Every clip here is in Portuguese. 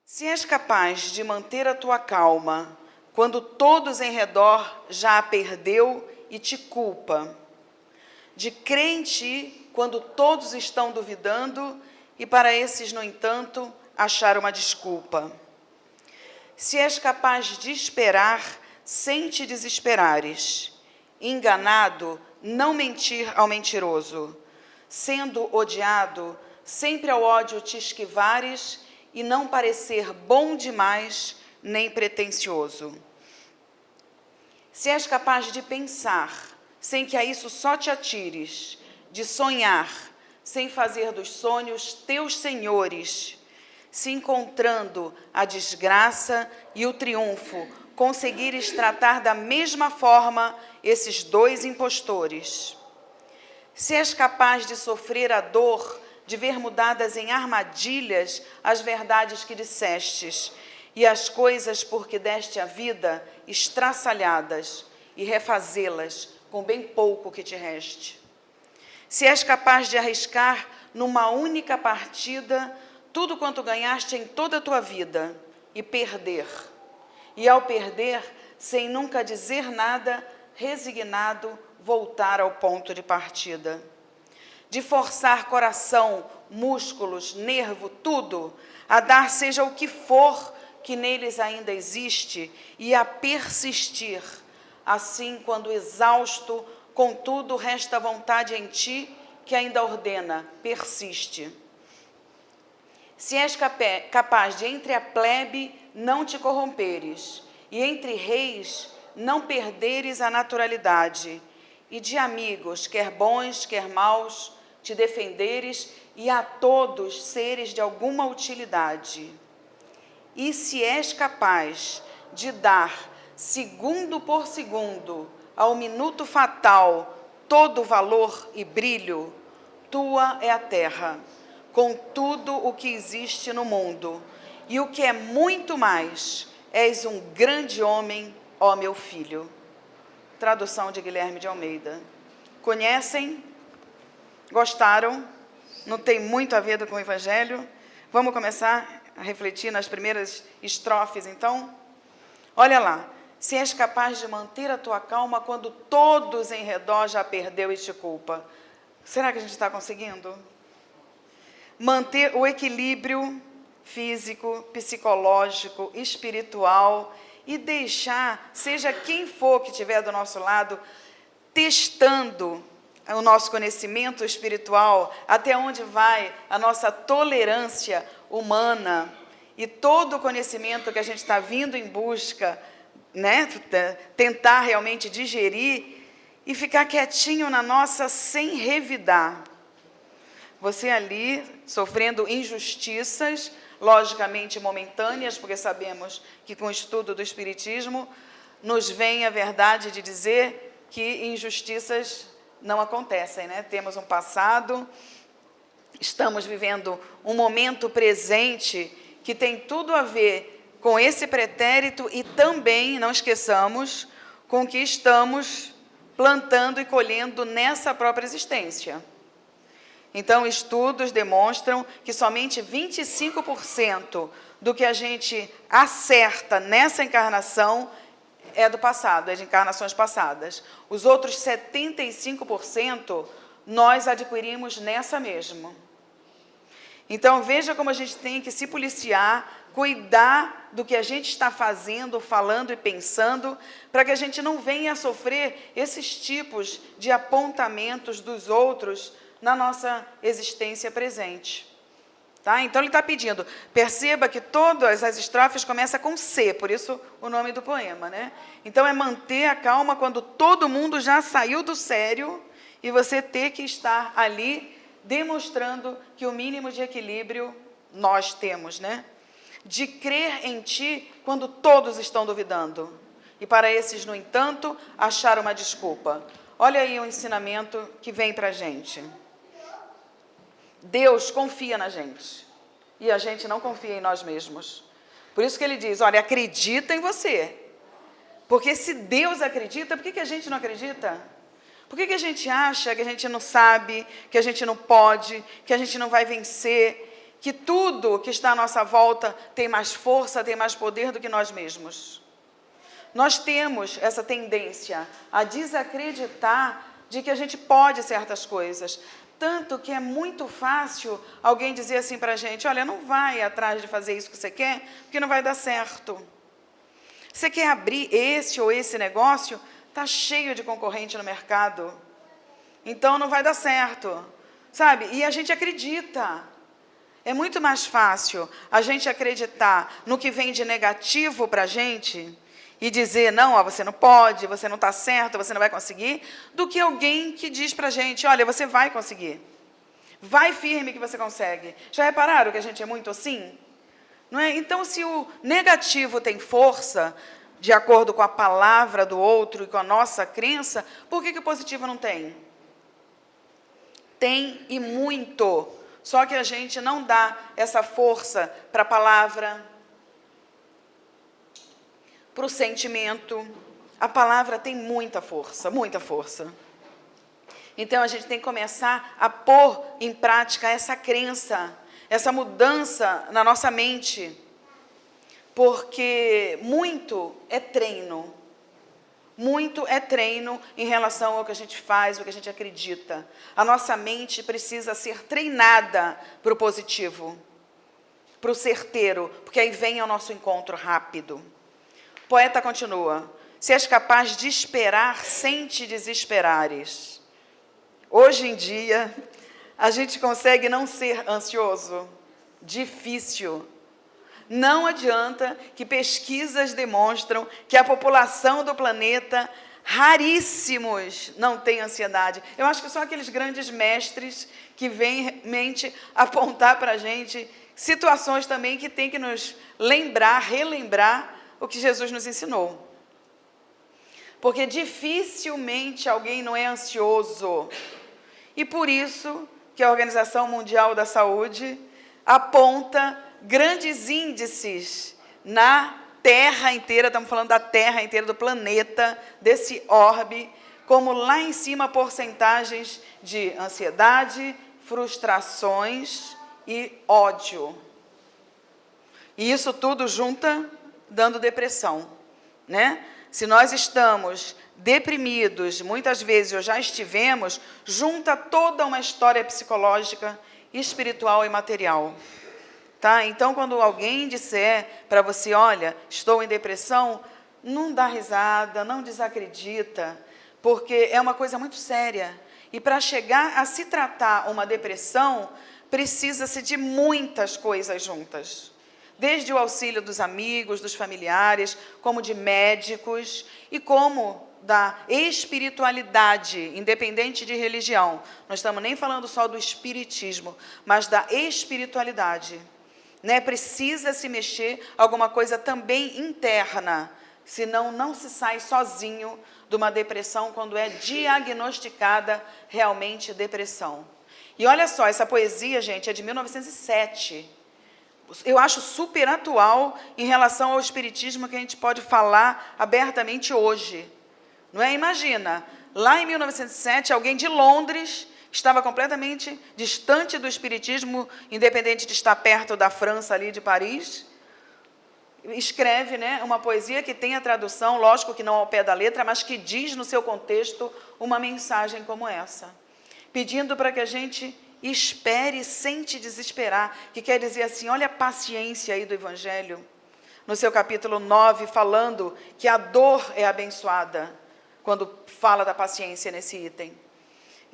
Se és capaz de manter a tua calma, quando todos em redor já a perdeu e te culpa, de crer em ti quando todos estão duvidando e para esses, no entanto, achar uma desculpa. Se és capaz de esperar sem te desesperares, enganado, não mentir ao mentiroso, sendo odiado, sempre ao ódio te esquivares e não parecer bom demais nem pretensioso. Se és capaz de pensar, sem que a isso só te atires, de sonhar, sem fazer dos sonhos teus senhores, se encontrando a desgraça e o triunfo, conseguires tratar da mesma forma esses dois impostores. Se és capaz de sofrer a dor, de ver mudadas em armadilhas as verdades que dissestes, e as coisas por que deste a vida estraçalhadas, e refazê-las com bem pouco que te reste. Se és capaz de arriscar numa única partida tudo quanto ganhaste em toda a tua vida, e perder, e ao perder, sem nunca dizer nada, resignado, voltar ao ponto de partida. De forçar coração, músculos, nervo, tudo, a dar seja o que for que neles ainda existe, e a persistir. Assim, quando exausto, contudo, resta vontade em ti, que ainda ordena, persiste. Se és capaz de entre a plebe não te corromperes, e entre reis não perderes a naturalidade, e de amigos, quer bons, quer maus, te defenderes, e a todos seres de alguma utilidade. E se és capaz de dar, segundo por segundo, ao minuto fatal, todo valor e brilho, tua é a terra, com tudo o que existe no mundo, e o que é muito mais, és um grande homem, ó meu filho. Tradução de Guilherme de Almeida. Conhecem? Gostaram? Não tem muito a ver com o Evangelho? Vamos começar a refletir nas primeiras estrofes, então? Olha lá. Se és capaz de manter a tua calma quando todos em redor já perdeu e te culpa. Será que a gente está conseguindo? Manter o equilíbrio físico, psicológico, espiritual e deixar, seja quem for que estiver do nosso lado, testando o nosso conhecimento espiritual, até onde vai a nossa tolerância humana e todo o conhecimento que a gente está vindo em busca, né? Tentar realmente digerir e ficar quietinho na nossa sem revidar. Você ali sofrendo injustiças, logicamente momentâneas, porque sabemos que com o estudo do Espiritismo nos vem a verdade de dizer que injustiças não acontecem, né? Temos um passado, estamos vivendo um momento presente que tem tudo a ver com esse pretérito e também, não esqueçamos, com o que estamos plantando e colhendo nessa própria existência. Então, estudos demonstram que somente 25% do que a gente acerta nessa encarnação é do passado, é de encarnações passadas. Os outros 75% nós adquirimos nessa mesma. Então, veja como a gente tem que se policiar, cuidar do que a gente está fazendo, falando e pensando, para que a gente não venha a sofrer esses tipos de apontamentos dos outros na nossa existência presente. Tá? Então, ele está pedindo, perceba que todas as estrofes começam com C, por isso o nome do poema, né? Então, é manter a calma quando todo mundo já saiu do sério e você ter que estar ali demonstrando que o mínimo de equilíbrio nós temos, né? De crer em ti quando todos estão duvidando. E para esses, no entanto, achar uma desculpa. Olha aí o ensinamento que vem para a gente. Deus confia na gente. E a gente não confia em nós mesmos. Por isso que ele diz, olha, acredita em você. Porque se Deus acredita, por que a gente não acredita? Por que a gente acha que a gente não sabe, que a gente não pode, que a gente não vai vencer, que tudo que está à nossa volta tem mais força, tem mais poder do que nós mesmos. Nós temos essa tendência a desacreditar de que a gente pode certas coisas. Tanto que é muito fácil alguém dizer assim para a gente, olha, não vai atrás de fazer isso que você quer, porque não vai dar certo. Você quer abrir esse ou esse negócio, está cheio de concorrente no mercado. Então não vai dar certo, sabe? E a gente acredita. É muito mais fácil a gente acreditar no que vem de negativo para a gente e dizer, não, ó, você não pode, você não está certo, você não vai conseguir, do que alguém que diz para a gente, olha, você vai conseguir. Vai firme que você consegue. Já repararam que a gente é muito assim? Não é? Então, se o negativo tem força, de acordo com a palavra do outro e com a nossa crença, por que o positivo não tem? Tem e muito. Só que a gente não dá essa força para a palavra, para o sentimento. A palavra tem muita força, muita força. Então, a gente tem que começar a pôr em prática essa crença, essa mudança na nossa mente, porque muito é treino. Muito é treino em relação ao que a gente faz, ao que a gente acredita. A nossa mente precisa ser treinada para o positivo, para o certeiro, porque aí vem ao nosso encontro rápido. O poeta continua, se és capaz de esperar sem te desesperares. Hoje em dia, a gente consegue não ser ansioso. Difícil. Não adianta que pesquisas demonstram que a população do planeta, raríssimos, não tem ansiedade. Eu acho que são aqueles grandes mestres que vêm mente apontar para a gente situações também que tem que nos lembrar, relembrar o que Jesus nos ensinou. Porque dificilmente alguém não é ansioso. E por isso que a Organização Mundial da Saúde aponta grandes índices na Terra inteira, estamos falando da Terra inteira, do planeta, desse orbe, como lá em cima porcentagens de ansiedade, frustrações e ódio. E isso tudo junta dando depressão, né? Se nós estamos deprimidos, muitas vezes ou já estivemos, junta toda uma história psicológica, espiritual e material. Tá? Então, quando alguém disser para você, olha, estou em depressão, não dá risada, não desacredita, porque é uma coisa muito séria. E para chegar a se tratar uma depressão, precisa-se de muitas coisas juntas. Desde o auxílio dos amigos, dos familiares, como de médicos e como da espiritualidade, independente de religião. Não estamos nem falando só do espiritismo, mas da espiritualidade. Né? Precisa se mexer alguma coisa também interna, senão não se sai sozinho de uma depressão quando é diagnosticada realmente depressão. E olha só, essa poesia, gente, é de 1907. Eu acho super atual em relação ao espiritismo que a gente pode falar abertamente hoje. Não é? Imagina, lá em 1907, alguém de Londres estava completamente distante do espiritismo, independente de estar perto da França, ali de Paris, escreve, né, uma poesia que tem a tradução, lógico que não ao pé da letra, mas que diz no seu contexto uma mensagem como essa, pedindo para que a gente espere sem te desesperar, que quer dizer assim, olha a paciência aí do Evangelho, no seu capítulo 9, falando que a dor é abençoada, quando fala da paciência nesse item.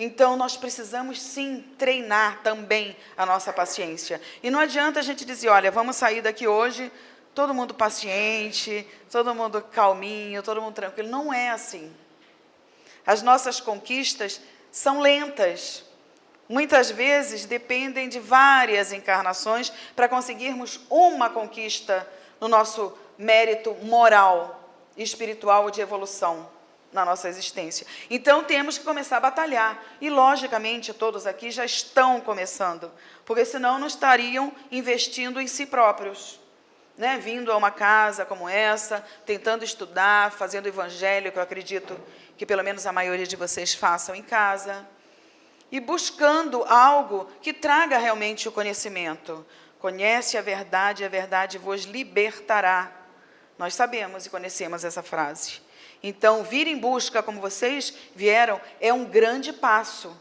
Então, nós precisamos, sim, treinar também a nossa paciência. E não adianta a gente dizer, olha, vamos sair daqui hoje, todo mundo paciente, todo mundo calminho, todo mundo tranquilo. Não é assim. As nossas conquistas são lentas. Muitas vezes dependem de várias encarnações para conseguirmos uma conquista no nosso mérito moral, espiritual de evolução na nossa existência. Então, temos que começar a batalhar. E, logicamente, todos aqui já estão começando, porque senão não estariam investindo em si próprios, né? Vindo a uma casa como essa, tentando estudar, fazendo o evangelho, que eu acredito que pelo menos a maioria de vocês façam em casa. e buscando algo que traga realmente o conhecimento. Conhece a verdade vos libertará. Nós sabemos e conhecemos essa frase. Então, vir em busca como vocês vieram é um grande passo.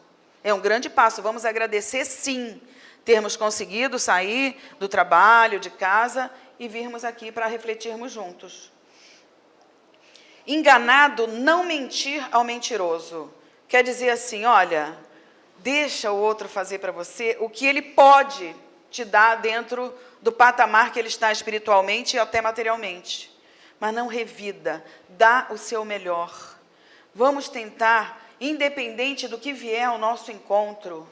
É um grande passo. Vamos agradecer, sim, termos conseguido sair do trabalho, de casa e virmos aqui para refletirmos juntos. Enganado, não mentir ao mentiroso. Quer dizer assim, olha, deixa o outro fazer para você o que ele pode te dar dentro do patamar que ele está espiritualmente e até materialmente. Mas não revida, dá o seu melhor. Vamos tentar, independente do que vier ao nosso encontro,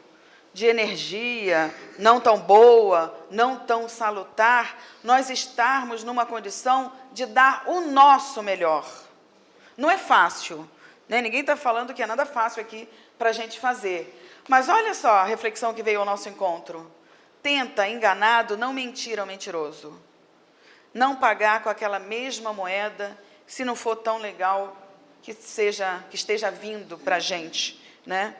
de energia não tão boa, não tão salutar, nós estarmos numa condição de dar o nosso melhor. Não é fácil, né? Ninguém está falando que é nada fácil aqui para a gente fazer. Mas olha só a reflexão que veio ao nosso encontro. Tenta, enganado, não mentir ao mentiroso. Não pagar com aquela mesma moeda, se não for tão legal que esteja vindo para a gente, né?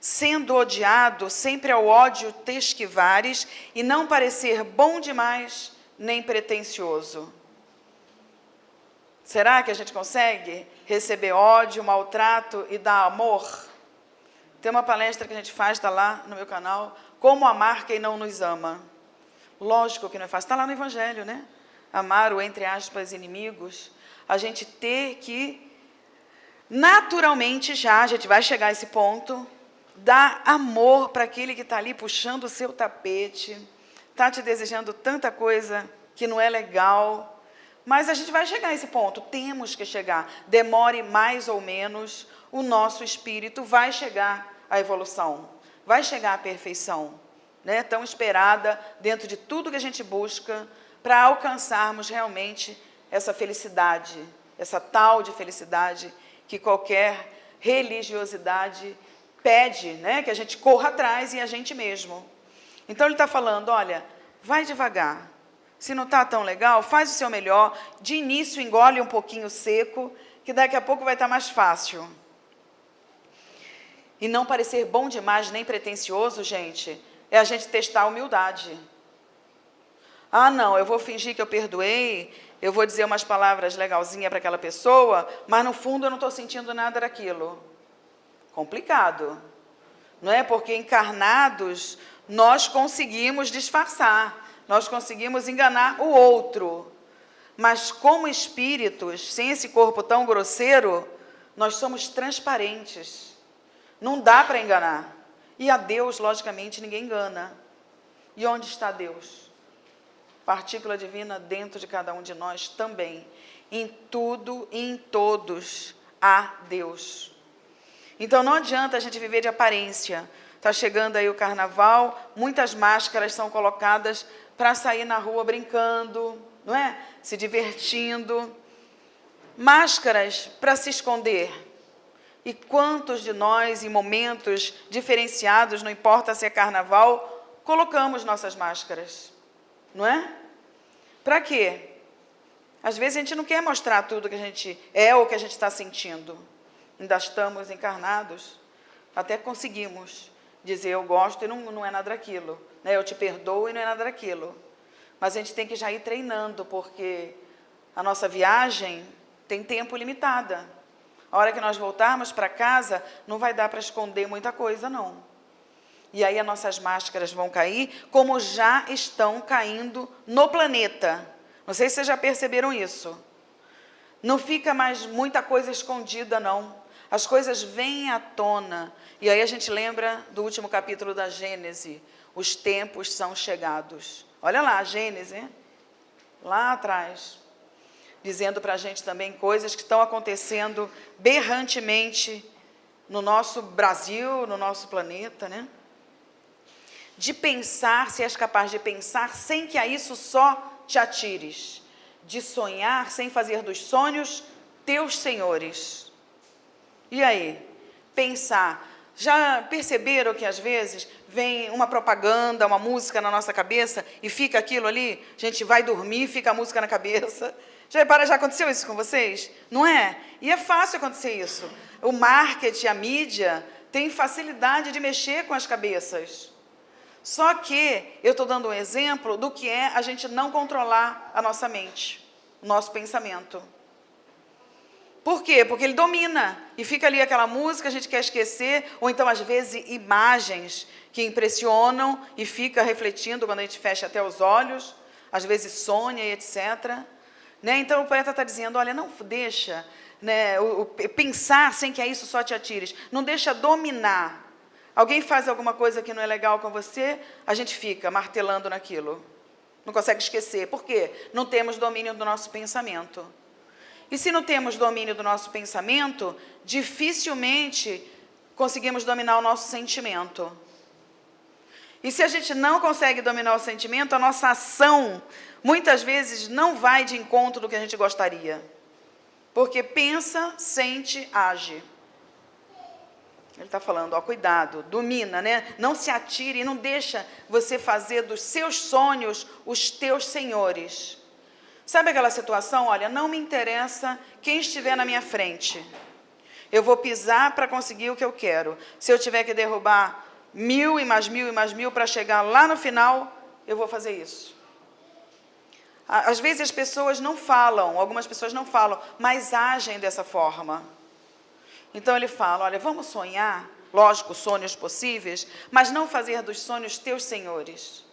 Sendo odiado, sempre ao ódio te esquivares, e não parecer bom demais, nem pretensioso. Será que a gente consegue receber ódio, maltrato e dar amor? Tem uma palestra que a gente faz, está lá no meu canal, Como amar quem não nos ama. Lógico que não é fácil, está lá no Evangelho, né? Amar o, entre aspas, inimigos. A gente ter que, naturalmente já, a gente vai chegar a esse ponto, dar amor para aquele que está ali puxando o seu tapete, está te desejando tanta coisa que não é legal. Mas a gente vai chegar a esse ponto, temos que chegar. Demore mais ou menos, o nosso espírito vai chegar à evolução, vai chegar à perfeição, né? Tão esperada dentro de tudo que a gente busca para alcançarmos realmente essa felicidade, essa tal de felicidade que qualquer religiosidade pede, né? Que a gente corra atrás e a gente mesmo. Então ele está falando, olha, vai devagar. Se não está tão legal, faz o seu melhor. De início, engole um pouquinho seco, que daqui a pouco vai estar mais fácil. E não parecer bom demais, nem pretensioso, gente, é a gente testar a humildade. Ah, não, eu vou fingir que eu perdoei, eu vou dizer umas palavras legalzinhas para aquela pessoa, mas no fundo eu não estou sentindo nada daquilo. Complicado. Não é? Porque encarnados, nós conseguimos disfarçar. Nós conseguimos enganar o outro. Mas como espíritos, sem esse corpo tão grosseiro, nós somos transparentes. Não dá para enganar. E a Deus, logicamente, ninguém engana. E onde está Deus? Partícula divina dentro de cada um de nós também. Em tudo e em todos há Deus. Então não adianta a gente viver de aparência. Está chegando aí o carnaval, muitas máscaras são colocadas para sair na rua brincando, não é? Se divertindo. Máscaras para se esconder. E quantos de nós, em momentos diferenciados, não importa se é carnaval, colocamos nossas máscaras, não é? Para quê? Às vezes a gente não quer mostrar tudo que a gente é ou que a gente está sentindo. Ainda estamos encarnados, até conseguimos dizer eu gosto e não é nada daquilo, né? Eu te perdoo e não é nada daquilo. Mas a gente tem que já ir treinando, porque a nossa viagem tem tempo limitada. A hora que nós voltarmos para casa, não vai dar para esconder muita coisa, não. E aí as nossas máscaras vão cair, como já estão caindo no planeta. Não sei se vocês já perceberam isso. Não fica mais muita coisa escondida, não. As coisas vêm à tona. E aí a gente lembra do último capítulo da Gênese. Os tempos são chegados. Olha lá, a Gênese, hein? Lá atrás. Dizendo para a gente também coisas que estão acontecendo berrantemente no nosso Brasil, no nosso planeta, né? De pensar, se és capaz de pensar, sem que a isso só te atires. De sonhar, sem fazer dos sonhos teus senhores. E aí? Pensar. Já perceberam que às vezes vem uma propaganda, uma música na nossa cabeça e fica aquilo ali? A gente vai dormir, fica a música na cabeça. Já aconteceu isso com vocês? Não é? E é fácil acontecer isso. O marketing, a mídia, tem facilidade de mexer com as cabeças. Só que eu estou dando um exemplo do que é a gente não controlar a nossa mente, o nosso pensamento. Por quê? Porque ele domina, e fica ali aquela música, a gente quer esquecer, ou então, às vezes, imagens que impressionam e fica refletindo quando a gente fecha até os olhos, às vezes sonha e etc. Né? Então, o poeta está dizendo, olha, não deixa, né, pensar sem que a isso só te atires, não deixa dominar. Alguém faz alguma coisa que não é legal com você, a gente fica martelando naquilo, não consegue esquecer. Por quê? Não temos domínio do nosso pensamento. E se não temos domínio do nosso pensamento, dificilmente conseguimos dominar o nosso sentimento. E se a gente não consegue dominar o sentimento, a nossa ação, muitas vezes, não vai de encontro do que a gente gostaria. Porque pensa, sente, age. Ele está falando, ó, cuidado, domina, né? Não se atire e não deixa você fazer dos seus sonhos os teus senhores. Sabe aquela situação? Olha, não me interessa quem estiver na minha frente. Eu vou pisar para conseguir o que eu quero. Se eu tiver que derrubar 1000 e mais 1000 e mais 1000 para chegar lá no final, eu vou fazer isso. Às vezes as pessoas não falam, algumas pessoas não falam, mas agem dessa forma. Então ele fala, olha, vamos sonhar, lógico, sonhos possíveis, mas não fazer dos sonhos teus senhores.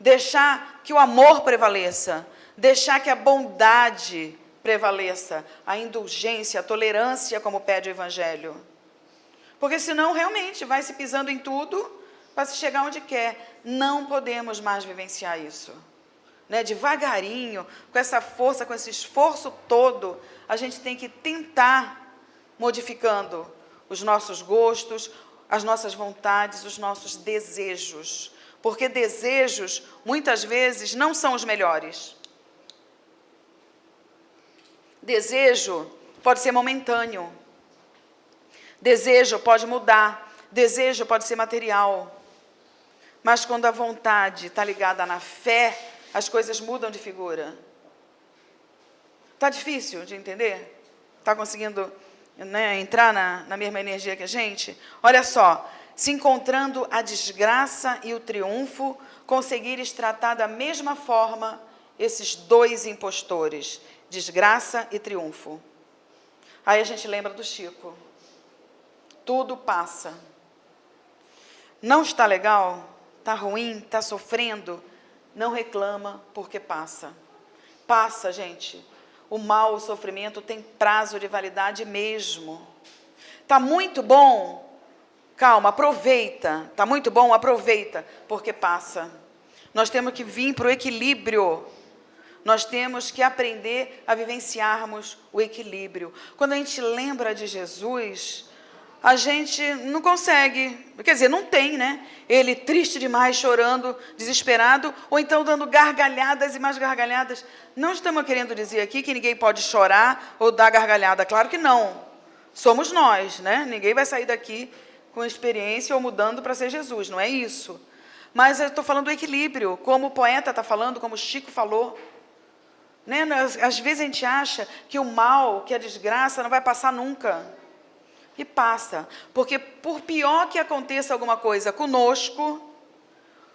Deixar que o amor prevaleça. Deixar que a bondade prevaleça, a indulgência, a tolerância, como pede o Evangelho. Porque senão, realmente, vai se pisando em tudo, para se chegar onde quer. Não podemos mais vivenciar isso. Né? Devagarinho, com essa força, com esse esforço todo, a gente tem que tentar modificando os nossos gostos, as nossas vontades, os nossos desejos. Porque desejos, muitas vezes, não são os melhores. Desejo pode ser momentâneo. Desejo pode mudar. Desejo pode ser material. Mas quando a vontade está ligada na fé, as coisas mudam de figura. Está difícil de entender? Está conseguindo, né, entrar na mesma energia que a gente? Olha só, se encontrando a desgraça e o triunfo, conseguires tratar da mesma forma esses dois impostores, desgraça e triunfo. Aí a gente lembra do Chico. Tudo passa. Não está legal? Está ruim? Está sofrendo? Não reclama, porque passa. Passa, gente. O mal, o sofrimento tem prazo de validade mesmo. Está muito bom? Calma, aproveita. Está muito bom? Aproveita, porque passa. Nós temos que vir para o equilíbrio. Nós temos que aprender a vivenciarmos o equilíbrio. Quando a gente lembra de Jesus, a gente não consegue, quer dizer, não tem, né? Ele triste demais, chorando, desesperado, ou então dando gargalhadas e mais gargalhadas. Não estamos querendo dizer aqui que ninguém pode chorar ou dar gargalhada, claro que não. Somos nós, né? Ninguém vai sair daqui com experiência ou mudando para ser Jesus, não é isso. Mas eu estou falando do equilíbrio, como o poeta está falando, como o Chico falou. Né? Às vezes a gente acha que o mal, que a desgraça não vai passar nunca. E passa. Porque por pior que aconteça alguma coisa conosco,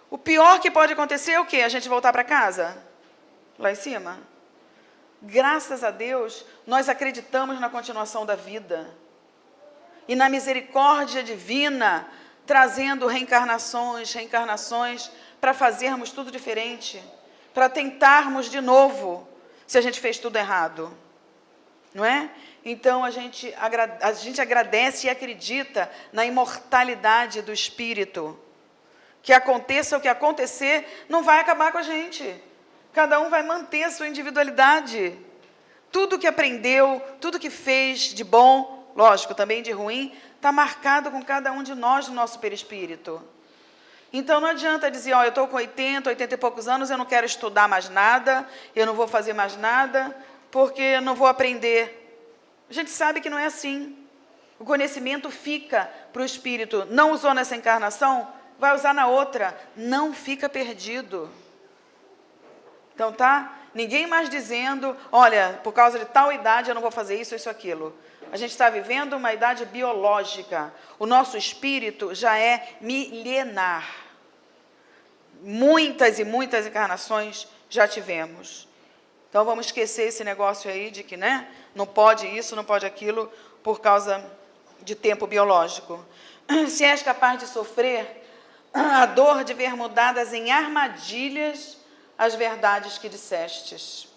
o pior que pode acontecer é o quê? A gente voltar para casa? Lá em cima? Graças a Deus, nós acreditamos na continuação da vida. E na misericórdia divina, trazendo reencarnações, para fazermos tudo diferente. Para tentarmos de novo, se a gente fez tudo errado. Não é? Então, a gente agradece e acredita na imortalidade do Espírito. Que aconteça o que acontecer, não vai acabar com a gente. Cada um vai manter a sua individualidade. Tudo que aprendeu, tudo que fez de bom, lógico, também de ruim, está marcado com cada um de nós no nosso perispírito. Então, não adianta dizer, ó, eu estou com 80 e poucos anos, eu não quero estudar mais nada, eu não vou fazer mais nada, porque eu não vou aprender. A gente sabe que não é assim. O conhecimento fica para o espírito. Não usou nessa encarnação, vai usar na outra. Não fica perdido. Então, tá? Ninguém mais dizendo, olha, por causa de tal idade eu não vou fazer isso, isso, aquilo. A gente está vivendo uma idade biológica. O nosso espírito já é milenar. Muitas e muitas encarnações já tivemos. Então, vamos esquecer esse negócio aí de que, né, não pode isso, não pode aquilo, por causa de tempo biológico. Se és capaz de sofrer a dor de ver mudadas em armadilhas as verdades que dissestes,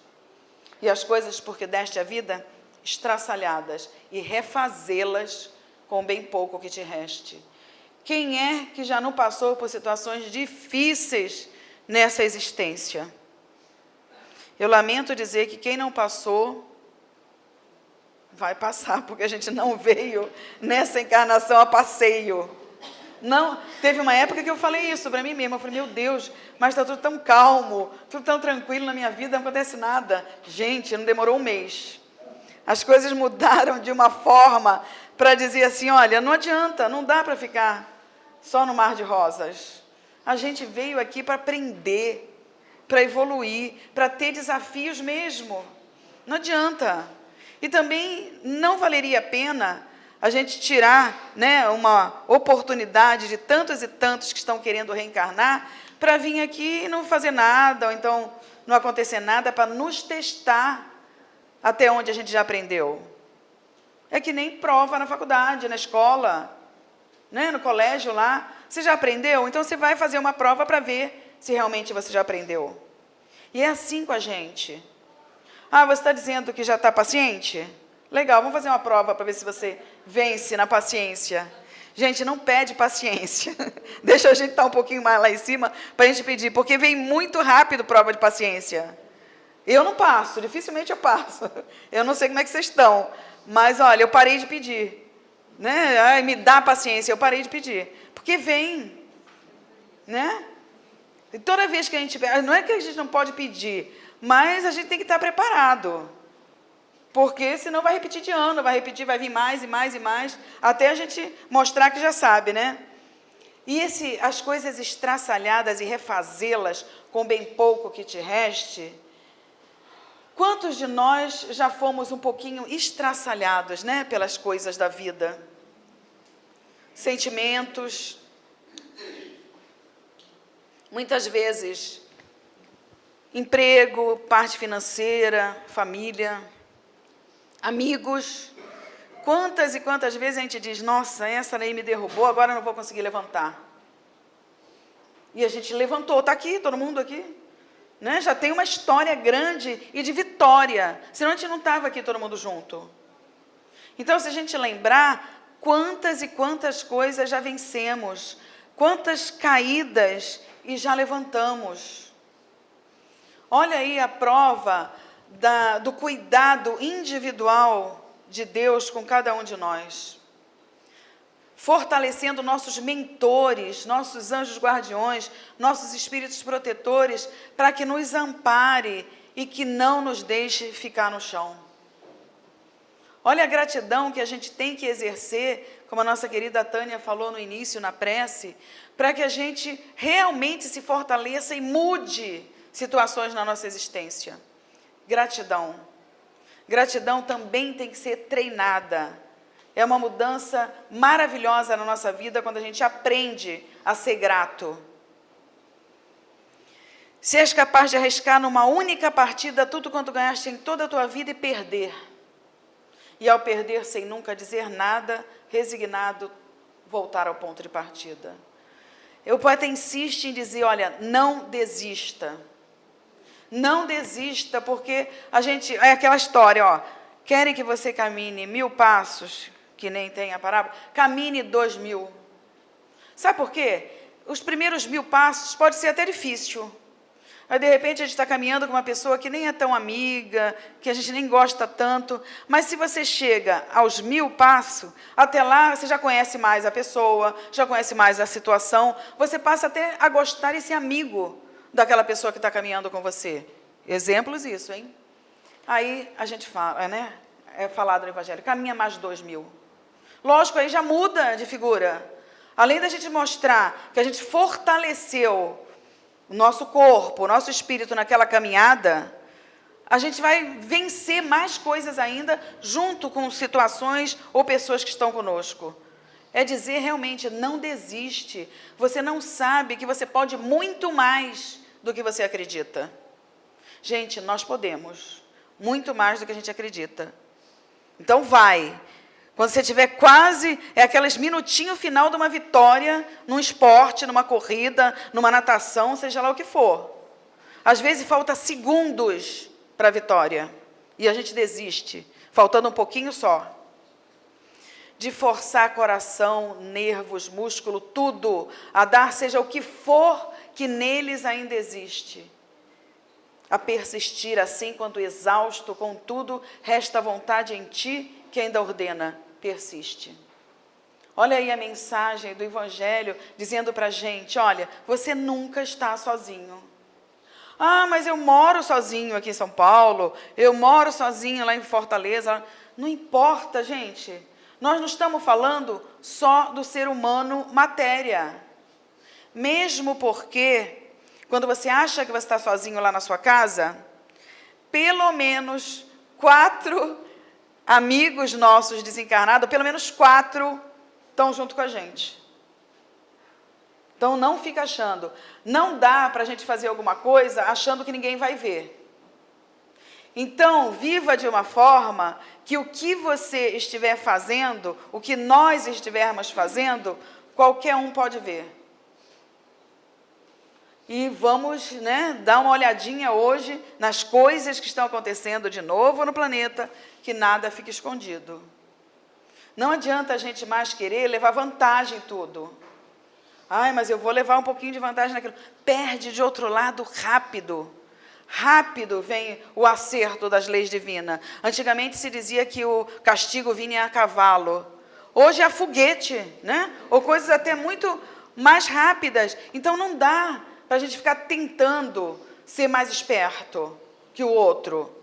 e as coisas por que deste a vida estraçalhadas, e refazê-las com bem pouco que te reste. Quem é que já não passou por situações difíceis nessa existência? Eu lamento dizer que quem não passou, vai passar, porque a gente não veio nessa encarnação a passeio. Não, teve uma época que eu falei isso para mim mesma, eu falei, meu Deus, mas está tudo tão calmo, tudo tão tranquilo na minha vida, não acontece nada. Gente, não demorou um mês. As coisas mudaram de uma forma para dizer assim, olha, não adianta, não dá para ficar só no mar de rosas. A gente veio aqui para aprender, para evoluir, para ter desafios mesmo. Não adianta. E também não valeria a pena a gente tirar, né, uma oportunidade de tantos e tantos que estão querendo reencarnar para vir aqui e não fazer nada, ou então não acontecer nada, para nos testar até onde a gente já aprendeu. É que nem prova na faculdade, na escola, né, no colégio lá. Você já aprendeu? Então você vai fazer uma prova para ver se realmente você já aprendeu. E é assim com a gente. Ah, você está dizendo que já está paciente? Legal, vamos fazer uma prova para ver se você vence na paciência. Gente, não pede paciência. Deixa a gente estar um pouquinho mais lá em cima para a gente pedir, porque vem muito rápido prova de paciência. Eu não passo, dificilmente eu passo. Eu não sei como é que vocês estão, mas, olha, eu parei de pedir. Né? Ai, me dá paciência, eu parei de pedir. Porque vem. Né? E toda vez que a gente... Não é que a gente não pode pedir, mas a gente tem que estar preparado. Porque senão vai repetir de ano, vai repetir, vai vir mais e mais e mais, até a gente mostrar que já sabe, né? E as coisas estraçalhadas e refazê-las com bem pouco que te reste, quantos de nós já fomos um pouquinho estraçalhados, né, pelas coisas da vida? Sentimentos, muitas vezes, emprego, parte financeira, família, amigos. Quantas e quantas vezes a gente diz, nossa, essa aí me derrubou, agora eu não vou conseguir levantar. E a gente levantou, está aqui, todo mundo aqui. Né? Já tem uma história grande e de vitória, senão a gente não estava aqui todo mundo junto. Então, se a gente lembrar, quantas e quantas coisas já vencemos, quantas caídas e já levantamos. Olha aí a prova do cuidado individual de Deus com cada um de nós, fortalecendo nossos mentores, nossos anjos guardiões, nossos espíritos protetores, para que nos ampare e que não nos deixe ficar no chão. Olha a gratidão que a gente tem que exercer, como a nossa querida Tânia falou no início, na prece, para que a gente realmente se fortaleça e mude situações na nossa existência. Gratidão. Gratidão também tem que ser treinada. É uma mudança maravilhosa na nossa vida quando a gente aprende a ser grato. Se és capaz de arriscar numa única partida tudo quanto ganhaste em toda a tua vida e perder. E ao perder sem nunca dizer nada, resignado, voltar ao ponto de partida. O poeta insiste em dizer, olha, não desista. Não desista, porque a gente... É aquela história, ó. Querem que você camine 1000 passos, que nem tem a parábola? Camine 2000. Sabe por quê? Os primeiros 1000 passos pode ser até difícil. Aí, de repente, a gente está caminhando com uma pessoa que nem é tão amiga, que a gente nem gosta tanto. Mas se você chega aos 1000 passos, até lá você já conhece mais a pessoa, já conhece mais a situação. Você passa até a gostar e ser amigo daquela pessoa que está caminhando com você. Exemplos isso, hein? Aí a gente fala, né? É falado no Evangelho, caminha mais 2000. Lógico, aí já muda de figura. Além da gente mostrar que a gente fortaleceu o nosso corpo, o nosso espírito naquela caminhada, a gente vai vencer mais coisas ainda junto com situações ou pessoas que estão conosco. É dizer realmente, não desiste. Você não sabe que você pode muito mais do que você acredita. Gente, nós podemos muito mais do que a gente acredita. Então vai. Quando você tiver quase, aqueles minutinhos final de uma vitória, num esporte, numa corrida, numa natação, seja lá o que for. Às vezes falta segundos para a vitória. E a gente desiste, faltando um pouquinho só. De forçar coração, nervos, músculo, tudo, a dar seja o que for que neles ainda existe. A persistir assim, quando exausto, contudo, resta vontade em ti, que ainda ordena, persiste. Olha aí a mensagem do Evangelho, dizendo para a gente, olha, você nunca está sozinho. Ah, mas eu moro sozinho aqui em São Paulo, eu moro sozinho lá em Fortaleza. Não importa, gente. Nós não estamos falando só do ser humano matéria. Mesmo porque, quando você acha que você está sozinho lá na sua casa, pelo menos 4 amigos nossos desencarnados, pelo menos 4 estão junto com a gente. Então, não fica achando. Não dá para a gente fazer alguma coisa achando que ninguém vai ver. Então, viva de uma forma que o que você estiver fazendo, o que nós estivermos fazendo, qualquer um pode ver. E vamos, dar uma olhadinha hoje nas coisas que estão acontecendo de novo no planeta, que nada fique escondido. Não adianta a gente mais querer levar vantagem em tudo. Ai, mas eu vou levar um pouquinho de vantagem naquilo. Perde de outro lado rápido. Rápido vem o acerto das leis divinas. Antigamente se dizia que o castigo vinha a cavalo. Hoje é a foguete, ou coisas até muito mais rápidas. Então não dá para a gente ficar tentando ser mais esperto que o outro.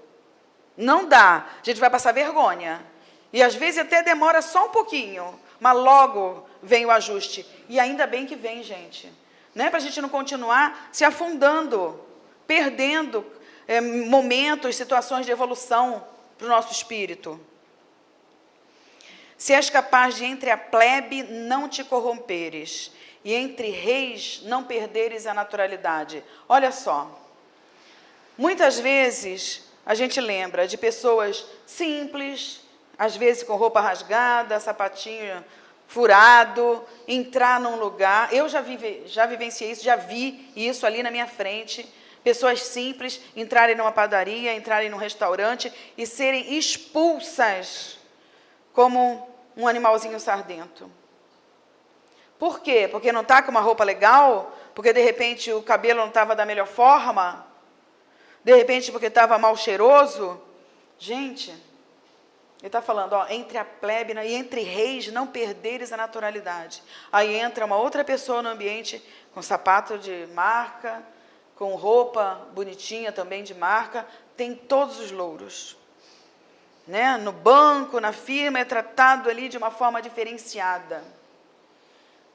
Não dá. A gente vai passar vergonha. E às vezes até demora só um pouquinho, mas logo vem o ajuste. E ainda bem que vem, gente. Para a gente não continuar se afundando, perdendo momentos, situações de evolução para o nosso espírito. Se és capaz de entre a plebe não te corromperes, e entre reis não perderes a naturalidade. Olha só, muitas vezes a gente lembra de pessoas simples, às vezes com roupa rasgada, sapatinho furado, entrar num lugar. Eu já vivenciei isso, já vi isso ali na minha frente. Pessoas simples entrarem numa padaria, entrarem num restaurante e serem expulsas como um animalzinho sardento. Por quê? Porque não está com uma roupa legal? Porque, de repente, o cabelo não estava da melhor forma? De repente, porque estava mal cheiroso? Gente, ele está falando, entre a plebe e entre reis não perderes a naturalidade. Aí entra uma outra pessoa no ambiente com sapato de marca, com roupa bonitinha também de marca, tem todos os louros. No banco, na firma, é tratado ali de uma forma diferenciada.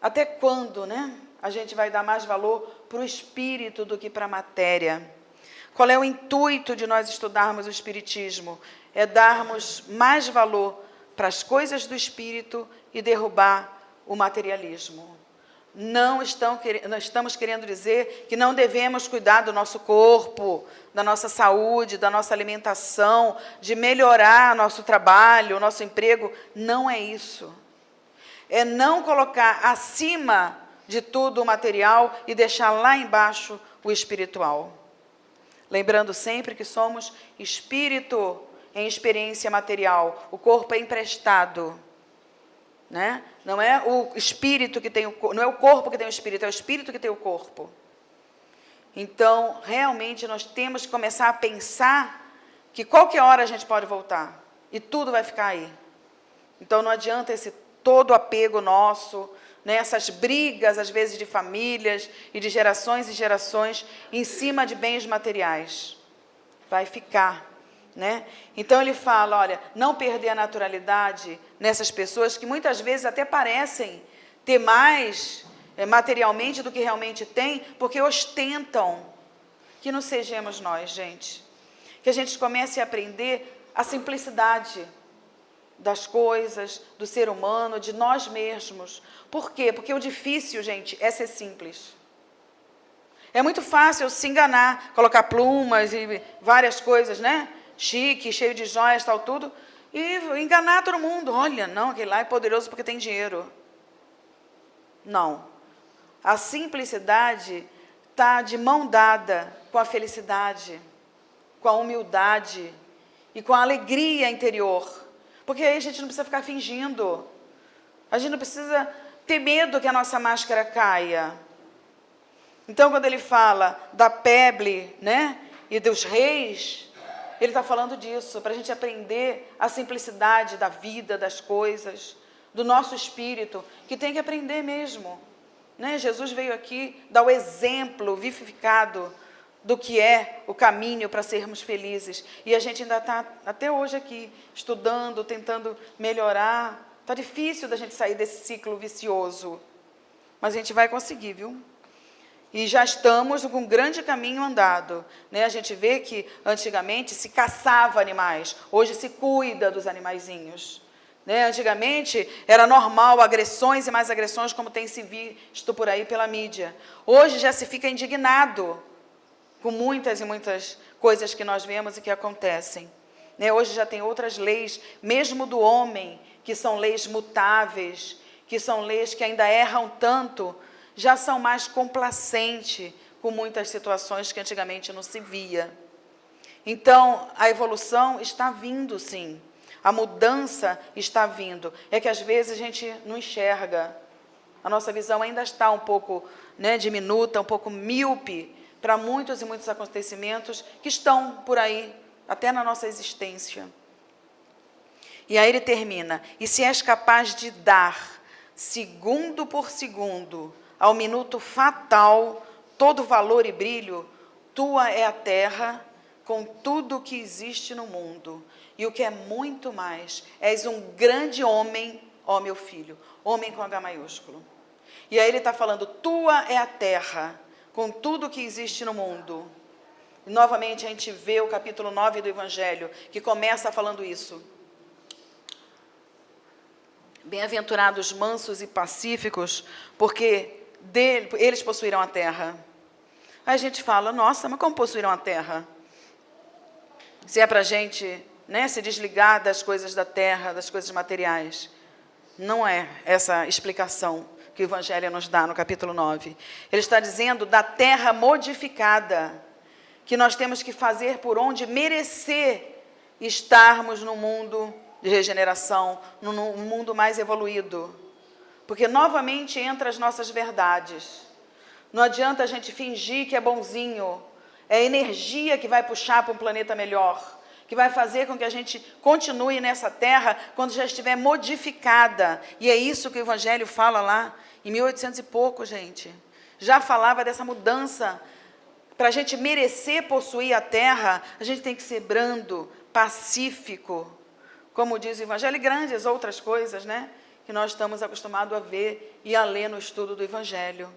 Até quando, a gente vai dar mais valor para o espírito do que para a matéria? Qual é o intuito de nós estudarmos o Espiritismo? É darmos mais valor para as coisas do espírito e derrubar o materialismo. Não estamos querendo dizer que não devemos cuidar do nosso corpo, da nossa saúde, da nossa alimentação, de melhorar nosso trabalho, o nosso emprego. Não é isso. É não colocar acima de tudo o material e deixar lá embaixo o espiritual. Lembrando sempre que somos espírito em experiência material. O corpo é emprestado. Não é o espírito que tem o corpo, não é o corpo que tem o espírito, é o espírito que tem o corpo. Então, realmente, nós temos que começar a pensar que qualquer hora a gente pode voltar. E tudo vai ficar aí. Então, não adianta esse todo apego nosso, essas brigas, às vezes, de famílias e de gerações e gerações em cima de bens materiais. Vai ficar. Então, ele fala, olha, não perder a naturalidade nessas pessoas que muitas vezes até parecem ter mais materialmente do que realmente têm, porque ostentam. Que não sejamos nós, gente. que a gente comece a aprender a simplicidade das coisas, do ser humano, de nós mesmos. Por quê? Porque o difícil, gente, é ser simples. É muito fácil se enganar, colocar plumas e várias coisas, né? Chique, cheio de joias, tal, tudo, e enganar todo mundo. Olha, não, aquele lá é poderoso porque tem dinheiro. Não. A simplicidade está de mão dada com a felicidade, com a humildade e com a alegria interior. Porque aí a gente não precisa ficar fingindo. A gente não precisa ter medo que a nossa máscara caia. Então, quando ele fala da peble, né, e dos reis, ele está falando disso, para a gente aprender a simplicidade da vida, das coisas, do nosso espírito, que tem que aprender mesmo. Né? Jesus veio aqui dar o exemplo vivificado do que é o caminho para sermos felizes. E a gente ainda está, até hoje aqui, estudando, tentando melhorar. Está difícil da gente sair desse ciclo vicioso. Mas a gente vai conseguir, viu? E já estamos com um grande caminho andado. Né? A gente vê que antigamente se caçava animais, hoje se cuida dos animaizinhos. Né? Antigamente era normal agressões e mais agressões, como tem se visto por aí pela mídia. Hoje já se fica indignado com muitas e muitas coisas que nós vemos e que acontecem. Né? Hoje já tem outras leis, mesmo do homem, que são leis mutáveis, que são leis que ainda erram tanto, já são mais complacentes com muitas situações que antigamente não se via. Então, a evolução está vindo, sim. A mudança está vindo. É que, às vezes, a gente não enxerga. A nossa visão ainda está um pouco, né, diminuta, um pouco míope, para muitos e muitos acontecimentos que estão por aí, até na nossa existência. E aí ele termina: e se és capaz de dar, segundo por segundo, ao minuto fatal, todo valor e brilho, tua é a terra, com tudo o que existe no mundo. E o que é muito mais, és um grande homem, ó meu filho, homem com H maiúsculo. E aí ele está falando, tua é a terra, com tudo que existe no mundo. E, novamente, a gente vê o capítulo 9 do Evangelho, que começa falando isso. Bem-aventurados mansos e pacíficos, porque eles possuirão a terra. Aí a gente fala, nossa, mas como possuirão a terra? Se é para a gente, né, se desligar das coisas da terra, das coisas materiais. Não é essa explicação que o Evangelho nos dá no capítulo 9. Ele está dizendo da terra modificada, que nós temos que fazer por onde merecer estarmos no mundo de regeneração, num mundo mais evoluído. Porque novamente entra as nossas verdades. Não adianta a gente fingir que é bonzinho. É a energia que vai puxar para um planeta melhor, que vai fazer com que a gente continue nessa terra quando já estiver modificada. E é isso que o Evangelho fala lá, em 1800 e pouco, gente. Já falava dessa mudança. Para a gente merecer possuir a terra, a gente tem que ser brando, pacífico, como diz o Evangelho, e grandes outras coisas, né, que nós estamos acostumados a ver e a ler no estudo do Evangelho.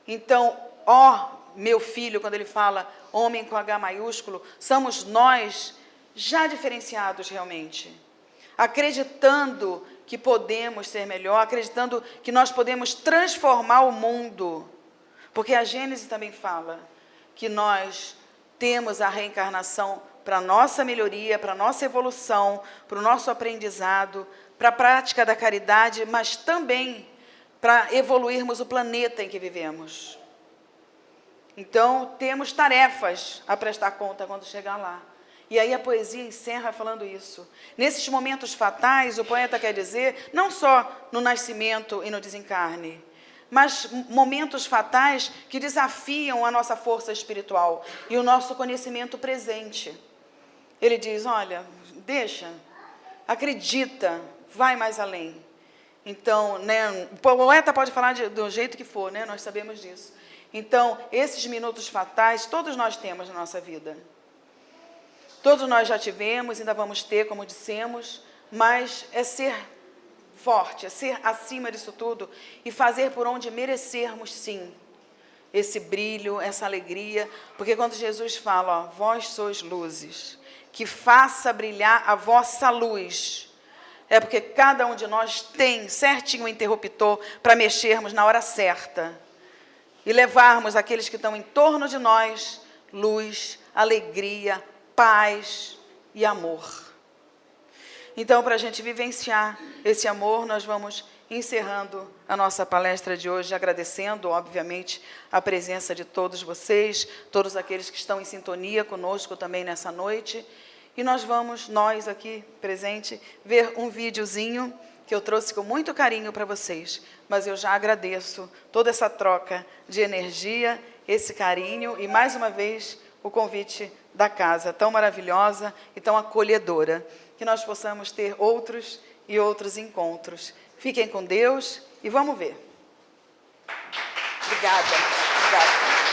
Então, ó, meu filho, quando ele fala homem com H maiúsculo, somos nós já diferenciados realmente, acreditando que podemos ser melhor, acreditando que nós podemos transformar o mundo, porque a Gênesis também fala que nós temos a reencarnação para a nossa melhoria, para a nossa evolução, para o nosso aprendizado, para a prática da caridade, mas também para evoluirmos o planeta em que vivemos. Então, temos tarefas a prestar conta quando chegar lá. E aí a poesia encerra falando isso. Nesses momentos fatais, o poeta quer dizer, não só no nascimento e no desencarne, mas momentos fatais que desafiam a nossa força espiritual e o nosso conhecimento presente. Ele diz, olha, deixa, acredita, vai mais além. Então, né, o poeta pode falar do jeito que for, né, nós sabemos disso. Então, esses minutos fatais, todos nós temos na nossa vida. Todos nós já tivemos, ainda vamos ter, como dissemos, mas é ser forte, é ser acima disso tudo e fazer por onde merecermos, sim. esse brilho, essa alegria, porque quando Jesus fala, ó, vós sois luzes, que faça brilhar a vossa luz, é porque cada um de nós tem certinho um interruptor para mexermos na hora certa e levarmos aqueles que estão em torno de nós luz, alegria, paz e amor. Então, para a gente vivenciar esse amor, nós vamos encerrando a nossa palestra de hoje, agradecendo, obviamente, a presença de todos vocês, todos aqueles que estão em sintonia conosco também nessa noite. E nós vamos, nós aqui presente, ver um videozinho que eu trouxe com muito carinho para vocês. Mas eu já agradeço toda essa troca de energia, esse carinho e, mais uma vez, o convite da casa tão maravilhosa e tão acolhedora. Que nós possamos ter outros e outros encontros. Fiquem com Deus e vamos ver. Obrigada.